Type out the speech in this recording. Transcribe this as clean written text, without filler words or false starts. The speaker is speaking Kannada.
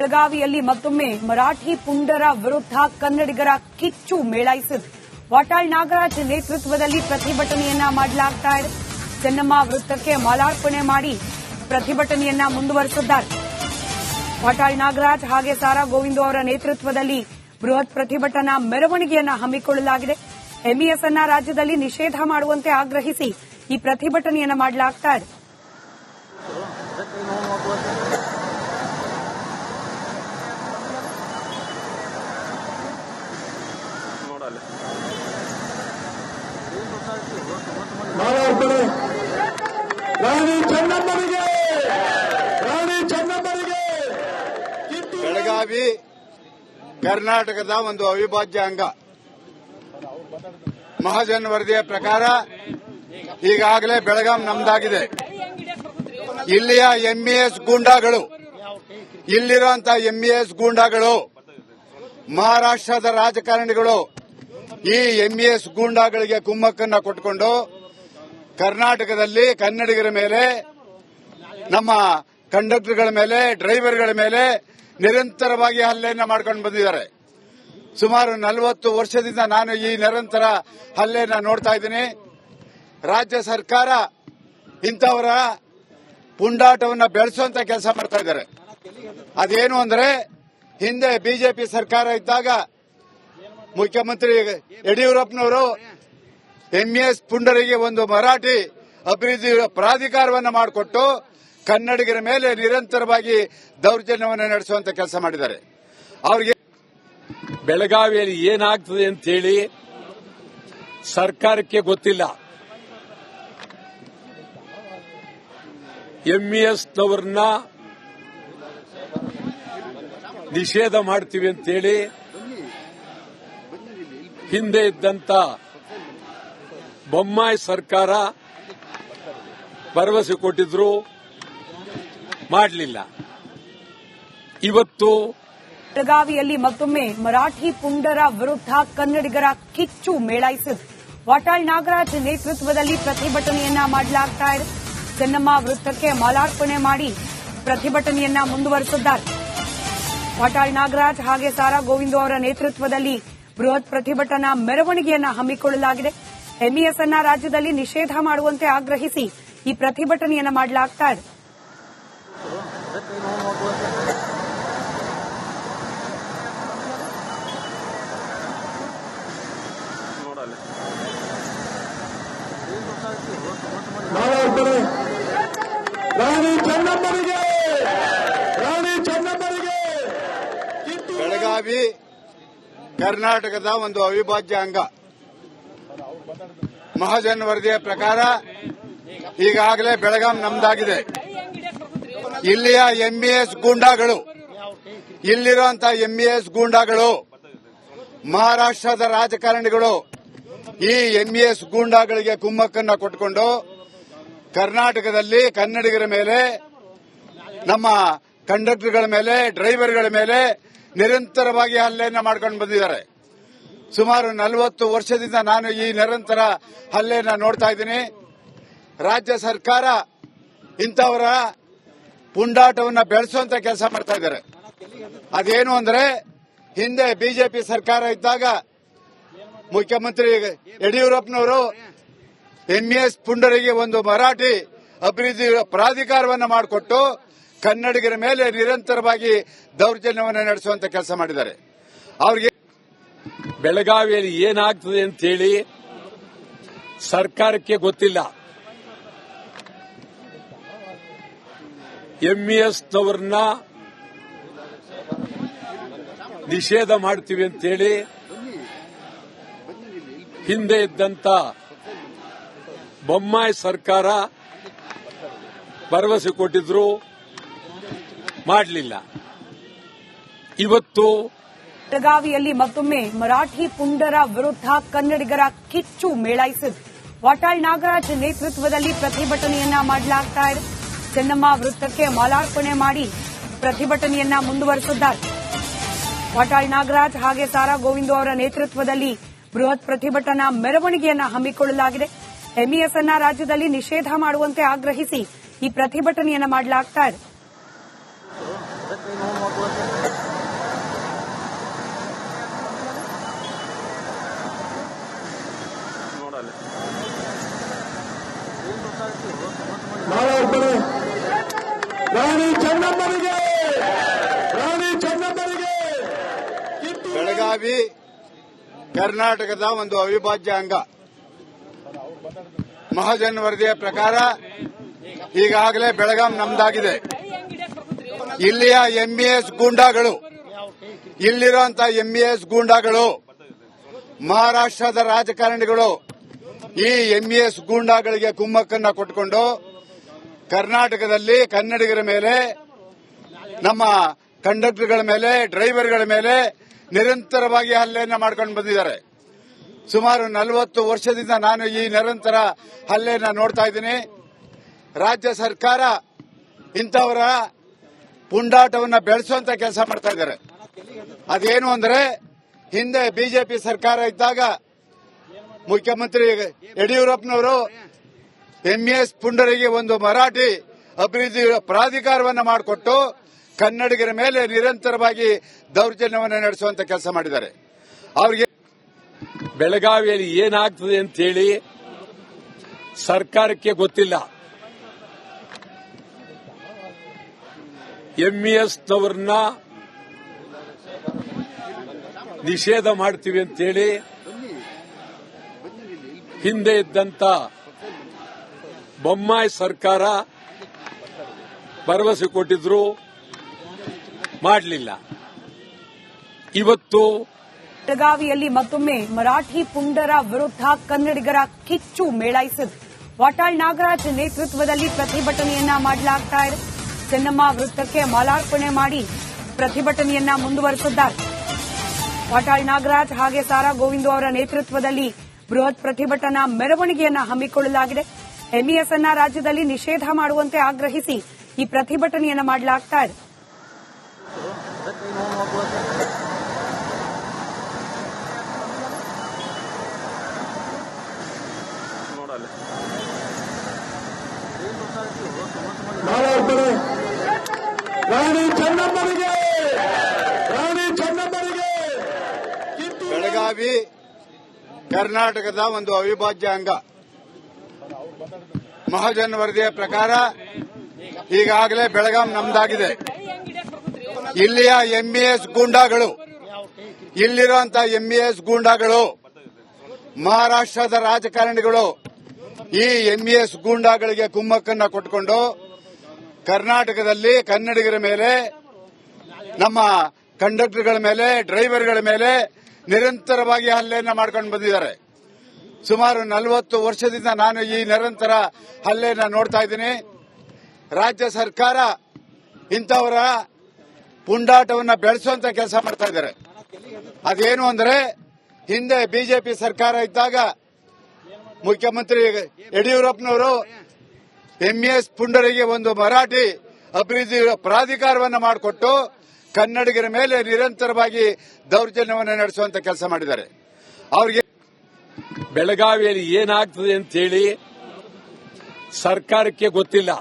ಬೆಳಗಾವಿಯಲ್ಲಿ ಮತ್ತೊಮ್ಮೆ ಮರಾಠಿ ಪುಂಡರ ವಿರುದ್ಧ ಕನ್ನಡಿಗರ ಕಿಚ್ಚು ಮೇಳೈಸಿದೆ. ವಾಟಾಳ್ ನಾಗರಾಜ್ ನೇತೃತ್ವದಲ್ಲಿ ಪ್ರತಿಭಟನೆಯನ್ನ ಮಾಡಲಾಗ್ತಾ ಇದೆ. ಚೆನ್ನಮ್ಮ ವೃತ್ತಕ್ಕೆ ಮಾಲಾರ್ಪಣೆ ಮಾಡಿ ಪ್ರತಿಭಟನೆಯನ್ನ ಮುಂದುವರೆಸಿದ್ದಾರೆ. ವಾಟಾಳ್ ನಾಗರಾಜ್ ಹಾಗೆ ಸಾರಾ ಗೋವಿಂದು ಅವರ ನೇತೃತ್ವದಲ್ಲಿ ಬೃಹತ್ ಪ್ರತಿಭಟನಾ ಮೆರವಣಿಗೆಯನ್ನ ಹಮ್ಮಿಕೊಳ್ಳಲಾಗಿದೆ. ಎಂಇಎಸ್ ಅನ್ನ ರಾಜ್ಯದಲ್ಲಿ ನಿಷೇಧ ಮಾಡುವಂತೆ ಆಗ್ರಹಿಸಿ ಈ ಪ್ರತಿಭಟನೆಯನ್ನ ಮಾಡಲಾಗ್ತಾ ಇದೆ. ಬೆಳಗಾವಿ ಕರ್ನಾಟಕದ ಒಂದು ಅವಿಭಾಜ್ಯ ಅಂಗ. ಮಹಾಜನ್ ವರದಿಯ ಪ್ರಕಾರ ಈಗಾಗಲೇ ಬೆಳಗಾಂ ನಮ್ದಾಗಿದೆ. ಇಲ್ಲಿಯ ಎಂಇಎಸ್ ಗೂಂಡಾಗಳು, ಇಲ್ಲಿರುವಂತಹ ಎಂಇಎಸ್ ಗೂಂಡಾಗಳು, ಮಹಾರಾಷ್ಟ್ರದ ರಾಜಕಾರಣಿಗಳು ಈ ಎಂಇಎಸ್ ಗೂಂಡಾಗಳಿಗೆ ಕುಮ್ಮಕ್ಕನ್ನ ಕೊಟ್ಟುಕೊಂಡು ಕರ್ನಾಟಕದಲ್ಲಿ ಕನ್ನಡಿಗರ ಮೇಲೆ, ನಮ್ಮ ಕಂಡಕ್ಟರ್ಗಳ ಮೇಲೆ, ಡ್ರೈವರ್ಗಳ ಮೇಲೆ ನಿರಂತರವಾಗಿ ಹಲ್ಲೆಯನ್ನ ಮಾಡ್ಕೊಂಡು ಬಂದಿದ್ದಾರೆ. ಸುಮಾರು 40 ವರ್ಷದಿಂದ ನಾನು ಈ ನಿರಂತರ ಹಲ್ಲೆಯನ್ನ ನೋಡ್ತಾ ಇದ್ದೀನಿ. ರಾಜ್ಯ ಸರ್ಕಾರ ಇಂಥವರ ಪುಂಡಾಟವನ್ನ ಬೆಳೆಸುವಂತ ಕೆಲಸ ಮಾಡ್ತಾ ಇದ್ದಾರೆ. ಅದೇನು ಅಂದ್ರೆ, ಹಿಂದೆ ಬಿಜೆಪಿ ಸರ್ಕಾರ ಇದ್ದಾಗ ಮುಖ್ಯಮಂತ್ರಿ ಯಡಿಯೂರಪ್ಪನವರು ಎಂಇಎಸ್ ಪುಂಡರಿಗೆ ಒಂದು ಮರಾಠಿ ಅಭಿವೃದ್ಧಿ ಪ್ರಾಧಿಕಾರವನ್ನು ಮಾಡಿಕೊಟ್ಟು ಕನ್ನಡಿಗರ ಮೇಲೆ ನಿರಂತರವಾಗಿ ದೌರ್ಜನ್ಯವನ್ನು ನಡೆಸುವಂತ ಕೆಲಸ ಮಾಡಿದ್ದಾರೆ. ಅವರಿಗೆ ಬೆಳಗಾವಿಯಲ್ಲಿ ಏನಾಗ್ತದೆ ಅಂತೇಳಿ ಸರ್ಕಾರಕ್ಕೆ ಗೊತ್ತಿಲ್ಲ. ಎಂಇಎಸ್ನವರನ್ನ ನಿಷೇಧ ಮಾಡ್ತೀವಿ ಅಂತೇಳಿ ಹಿಂದೆ ಇದ್ದಂತ ಬೊಮ್ಮಾಯಿ ಸರ್ಕಾರ ಭರವಸೆ ಕೊಟ್ಟಿದ್ರು, ಮಾಡಲಿಲ್ಲ. ಇವತ್ತು ಬೆಳಗಾವಿಯಲ್ಲಿ ಮತ್ತೊಮ್ಮೆ ಮರಾಠಿ ಪುಂಡರ ವಿರುದ್ಧ ಕನ್ನಡಿಗರ ಕಿಚ್ಚು ಮೇಳೈಸಿದೆ. ವಾಟಾಳ್ ನಾಗರಾಜ್ ನೇತೃತ್ವದಲ್ಲಿ ಪ್ರತಿಭಟನೆಯನ್ನ ಮಾಡಲಾಗ್ತಾ ಇದೆ. ಚೆನ್ನಮ್ಮ ವೃತ್ತಕ್ಕೆ ಮಾಲಾರ್ಪಣೆ ಮಾಡಿ ಪ್ರತಿಭಟನೆಯನ್ನ ಮುಂದುವರೆಸಿದ್ದಾರೆ. ವಾಟಾಳ್ ನಾಗರಾಜ್ ಹಾಗೆ ಸಾರಾ ಗೋವಿಂದು ಅವರ ನೇತೃತ್ವದಲ್ಲಿ ಬೃಹತ್ ಪ್ರತಿಭಟನಾ ಮೆರವಣಿಗೆಯನ್ನ ಹಮ್ಮಿಕೊಳ್ಳಲಾಗಿದೆ. ಎಂಇಎಸ್ ಅನ್ನ ರಾಜ್ಯದಲ್ಲಿ ನಿಷೇಧ ಮಾಡುವಂತೆ ಆಗ್ರಹಿಸಿ ಈ ಪ್ರತಿಭಟನೆಯನ್ನ ಮಾಡಲಾಗ್ತಾ ಇದೆ. ಬೆಳಗಾವಿ ಕರ್ನಾಟಕದ ಒಂದು ಅವಿಭಾಜ್ಯ ಅಂಗ. ಮಹಾಜನ್ ವರದಿಯ ಪ್ರಕಾರ ಈಗಾಗಲೇ ಬೆಳಗಾಂ ನಮ್ದಾಗಿದೆ. ಇಲ್ಲಿಯ ಎಂಇಎಸ್ ಗೂಂಡಾಗಳು, ಇಲ್ಲಿರುವಂತಹ ಎಂಇಎಸ್ ಗೂಂಡಾಗಳು, ಮಹಾರಾಷ್ಟ್ರದ ರಾಜಕಾರಣಿಗಳು ಈ ಎಂಇಎಸ್ ಗೂಂಡಾಗಳಿಗೆ ಕುಮ್ಮಕ್ಕನ್ನ ಕೊಟ್ಟುಕೊಂಡು ಕರ್ನಾಟಕದಲ್ಲಿ ಕನ್ನಡಿಗರ ಮೇಲೆ, ನಮ್ಮ ಕಂಡಕ್ಟರ್ಗಳ ಮೇಲೆ, ಡ್ರೈವರ್ಗಳ ಮೇಲೆ ನಿರಂತರವಾಗಿ ಹಲ್ಲೆಯನ್ನ ಮಾಡ್ಕೊಂಡು ಬಂದಿದ್ದಾರೆ. ಸುಮಾರು 40 ವರ್ಷದಿಂದ ನಾನು ಈ ನಿರಂತರ ಹಲ್ಲೆಯನ್ನ ನೋಡ್ತಾ ಇದ್ದೀನಿ. ರಾಜ್ಯ ಸರ್ಕಾರ ಇಂಥವರ ಪುಂಡಾಟವನ್ನ ಬೆಳೆಸುವಂತ ಕೆಲಸ ಮಾಡ್ತಾ ಇದ್ದಾರೆ. ಅದೇನು ಅಂದ್ರೆ, ಹಿಂದೆ ಬಿಜೆಪಿ ಸರ್ಕಾರ ಇದ್ದಾಗ ಮುಖ್ಯಮಂತ್ರಿ ಯಡಿಯೂರಪ್ಪನವರು ಎಂಇಎಸ್ ಪುಂಡರಿಗೆ ಒಂದು ಮರಾಠಿ ಅಭಿವೃದ್ಧಿ ಪ್ರಾಧಿಕಾರವನ್ನು ಮಾಡಿಕೊಟ್ಟು ಕನ್ನಡಿಗರ ಮೇಲೆ ನಿರಂತರವಾಗಿ ದೌರ್ಜನ್ಯವನ್ನು ನಡೆಸುವಂತ ಕೆಲಸ ಮಾಡಿದ್ದಾರೆ. ಅವರಿಗೆ ಬೆಳಗಾವಿಯಲ್ಲಿ ಏನಾಗ್ತದೆ ಅಂತೇಳಿ ಸರ್ಕಾರಕ್ಕೆ ಗೊತ್ತಿಲ್ಲ. ಎಂಇಎಸ್ನವರನ್ನ ನಿಷೇಧ ಮಾಡ್ತೀವಿ ಅಂತೇಳಿ ಹಿಂದೆ ಇದ್ದಂತ ಬೊಮ್ಮಾಯಿ ಸರ್ಕಾರ ಭರವಸೆ ಕೊಟ್ಟಿದ್ರು, ಮಾಡಲಿಲ್ಲ. ಇವತ್ತು ಬೆಳಗಾವಿಯಲ್ಲಿ ಮತ್ತೊಮ್ಮೆ ಮರಾಠಿ ಪುಂಡರ ವಿರುದ್ಧ ಕನ್ನಡಿಗರ ಕಿಚ್ಚು ಮೇಳೈಸಿದೆ. ವಾಟಾಳ್ ನಾಗರಾಜ್ ನೇತೃತ್ವದಲ್ಲಿ ಪ್ರತಿಭಟನೆಯನ್ನ ಮಾಡಲಾಗ್ತಾ ಇದೆ. ಚೆನ್ನಮ್ಮ ವೃತ್ತಕ್ಕೆ ಮಾಲಾರ್ಪಣೆ ಮಾಡಿ ಪ್ರತಿಭಟನೆಯನ್ನ ಮುಂದುವರೆಸಿದ್ದಾರೆ. ವಾಟಾಳ್ ನಾಗರಾಜ್ ಹಾಗೆ ಸಾರಾ ಗೋವಿಂದು ಅವರ ನೇತೃತ್ವದಲ್ಲಿ ಬೃಹತ್ ಪ್ರತಿಭಟನಾ ಮೆರವಣಿಗೆಯನ್ನ ಹಮ್ಮಿಕೊಳ್ಳಲಾಗಿದೆ. ಎಂಇಎಸ್ ಅನ್ನ ರಾಜ್ಯದಲ್ಲಿ ನಿಷೇಧ ಮಾಡುವಂತೆ ಆಗ್ರಹಿಸಿ ಈ ಪ್ರತಿಭಟನೆಯನ್ನ ಮಾಡಲಾಗ್ತಾ ಇದೆ. ಬೆಳಗಾವಿ ಕರ್ನಾಟಕದ ಒಂದು ಅವಿಭಾಜ್ಯ ಅಂಗ. ಮಹಾಜನ್ ವರದಿಯ ಪ್ರಕಾರ ಈಗಾಗಲೇ ಬೆಳಗಾಂ ನಮ್ದಾಗಿದೆ. ಇಲ್ಲಿಯ ಎಂಇಎಸ್ ಗೂಂಡಾಗಳು, ಇಲ್ಲಿರುವಂತಹ ಎಂಇಎಸ್ ಗೂಂಡಾಗಳು, ಮಹಾರಾಷ್ಟ್ರದ ರಾಜಕಾರಣಿಗಳು ಈ ಎಂಇಎಸ್ ಗೂಂಡಾಗಳಿಗೆ ಕುಮ್ಮಕ್ಕನ್ನ ಕೊಟ್ಟುಕೊಂಡು ಕರ್ನಾಟಕದಲ್ಲಿ ಕನ್ನಡಿಗರ ಮೇಲೆ, ನಮ್ಮ ಕಂಡಕ್ಟರ್ಗಳ ಮೇಲೆ, ಡ್ರೈವರ್ಗಳ ಮೇಲೆ ನಿರಂತರವಾಗಿ ಹಲ್ಲೆಯನ್ನ ಮಾಡ್ಕೊಂಡು ಬಂದಿದ್ದಾರೆ. ಸುಮಾರು 40 ವರ್ಷದಿಂದ ನಾನು ಈ ನಿರಂತರ ಹಲ್ಲೆಯನ್ನ ನೋಡ್ತಾ ಇದ್ದೀನಿ. ರಾಜ್ಯ ಸರ್ಕಾರ ಇಂಥವರ ಪುಂಡಾಟವನ್ನ ಬೆಳೆಸುವಂತ ಕೆಲಸ ಮಾಡ್ತಾ ಇದ್ದಾರೆ. ಅದೇನು ಅಂದ್ರೆ, ಹಿಂದೆ ಬಿಜೆಪಿ ಸರ್ಕಾರ ಇದ್ದಾಗ ಮುಖ್ಯಮಂತ್ರಿ ಯಡಿಯೂರಪ್ಪನವರು ಎಂಇಎಸ್ ಪುಂಡರಿಗೆ ಒಂದು ಮರಾಠಿ ಅಭಿವೃದ್ಧಿ ಪ್ರಾಧಿಕಾರವನ್ನು ಮಾಡಿಕೊಟ್ಟು ಕನ್ನಡಿಗರ ಮೇಲೆ ನಿರಂತರವಾಗಿ ದೌರ್ಜನ್ಯವನ್ನು ನಡೆಸುವಂತ ಕೆಲಸ ಮಾಡಿದ್ದಾರೆ. ಅವರಿಗೆ ಬೆಳಗಾವಿಯಲ್ಲಿ ಏನಾಗ್ತದೆ ಅಂತೇಳಿ ಸರ್ಕಾರಕ್ಕೆ ಗೊತ್ತಿಲ್ಲ. ಎಂಇಎಸ್ನವರನ್ನ ನಿಷೇಧ ಮಾಡ್ತೀವಿ ಅಂತೇಳಿ ಹಿಂದೆ ಇದ್ದಂತ ಬೊಮ್ಮಾಯಿ ಸರ್ಕಾರ ಭರವಸೆ ಕೊಟ್ಟಿದ್ರು, ಮಾಡಲಿಲ್ಲ. ಇವತ್ತು ಬೆಳಗಾವಿಯಲ್ಲಿ ಮತ್ತೊಮ್ಮೆ ಮರಾಠಿ ಪುಂಡರ ವಿರುದ್ಧ ಕನ್ನಡಿಗರ ಕಿಚ್ಚು ಮೇಳೈಸಿದೆ. ವಾಟಾಳ್ ನಾಗರಾಜ್ ನೇತೃತ್ವದಲ್ಲಿ ಪ್ರತಿಭಟನೆಯನ್ನ ಮಾಡಲಾಗ್ತಾ ಇದೆ. ಚೆನ್ನಮ್ಮ ವೃತ್ತಕ್ಕೆ ಮಾಲಾರ್ಪಣೆ ಮಾಡಿ ಪ್ರತಿಭಟನೆಯನ್ನ ಮುಂದುವರೆಸಿದ್ದಾರೆ. ವಾಟಾಳ್ ನಾಗರಾಜ್ ಹಾಗೆ ಸಾರಾ ಗೋವಿಂದು ಅವರ ನೇತೃತ್ವದಲ್ಲಿ ಬೃಹತ್ ಪ್ರತಿಭಟನಾ ಮೆರವಣಿಗೆಯನ್ನ ಹಮ್ಮಿಕೊಳ್ಳಲಾಗಿದೆ. ಎಂಇಎಸ್ ಅನ್ನ ರಾಜ್ಯದಲ್ಲಿ ನಿಷೇಧ ಮಾಡುವಂತೆ ಆಗ್ರಹಿಸಿ ಈ ಪ್ರತಿಭಟನೆಯನ್ನ ಮಾಡಲಾಗ್ತಾ ಇದೆ. ಬೆಳಗಾವಿ ಕರ್ನಾಟಕದ ಒಂದು ಅವಿಭಾಜ್ಯ ಅಂಗ. ಮಹಾಜನ್ ವರದಿಯ ಪ್ರಕಾರ ಈಗಾಗಲೇ ಬೆಳಗಾಂ ನಮ್ದಾಗಿದೆ. ಇಲ್ಲಿಯ ಎಂಇಎಸ್ ಗೂಂಡಾಗಳು, ಇಲ್ಲಿರುವಂತಹ ಎಂಇಎಸ್ ಗೂಂಡಾಗಳು, ಮಹಾರಾಷ್ಟ್ರದ ರಾಜಕಾರಣಿಗಳು ಈ ಎಂಇಎಸ್ ಗೂಂಡಾಗಳಿಗೆ ಕುಮ್ಮಕ್ಕನ್ನ ಕೊಟ್ಟುಕೊಂಡು ಕರ್ನಾಟಕದಲ್ಲಿ ಕನ್ನಡಿಗರ ಮೇಲೆ, ನಮ್ಮ ಕಂಡಕ್ಟರ್ಗಳ ಮೇಲೆ, ಡ್ರೈವರ್ಗಳ ಮೇಲೆ ನಿರಂತರವಾಗಿ ಹಲ್ಲೆಯನ್ನ ಮಾಡ್ಕೊಂಡು ಬಂದಿದ್ದಾರೆ. ಸುಮಾರು 40 ವರ್ಷದಿಂದ ನಾನು ಈ ನಿರಂತರ ಹಲ್ಲೆಯನ್ನ ನೋಡ್ತಾ ಇದ್ದೀನಿ. ರಾಜ್ಯ ಸರ್ಕಾರ ಇಂಥವರ ಪುಂಡಾಟವನ್ನ ಬೆಳೆಸುವಂತ ಕೆಲಸ ಮಾಡ್ತಾ ಇದ್ದಾರೆ. ಅದೇನು ಅಂದ್ರೆ, ಹಿಂದೆ ಬಿಜೆಪಿ ಸರ್ಕಾರ ಇದ್ದಾಗ ಮುಖ್ಯಮಂತ್ರಿ ಯಡಿಯೂರಪ್ಪನವರು ಎಂಇಎಸ್ ಪುಂಡರಿಗೆ ಒಂದು ಮರಾಠಿ ಅಭಿವೃದ್ಧಿ ಪ್ರಾಧಿಕಾರವನ್ನು ಮಾಡಿಕೊಟ್ಟು ಕನ್ನಡಿಗರ ಮೇಲೆ ನಿರಂತರವಾಗಿ ದೌರ್ಜನ್ಯವನ್ನು ನಡೆಸುವಂತ ಕೆಲಸ ಮಾಡಿದ್ದಾರೆ. ಅವರಿಗೆ ಬೆಳಗಾವಿಯಲ್ಲಿ ಏನಾಗ್ತದೆ ಅಂತೇಳಿ ಸರ್ಕಾರಕ್ಕೆ ಗೊತ್ತಿಲ್ಲ.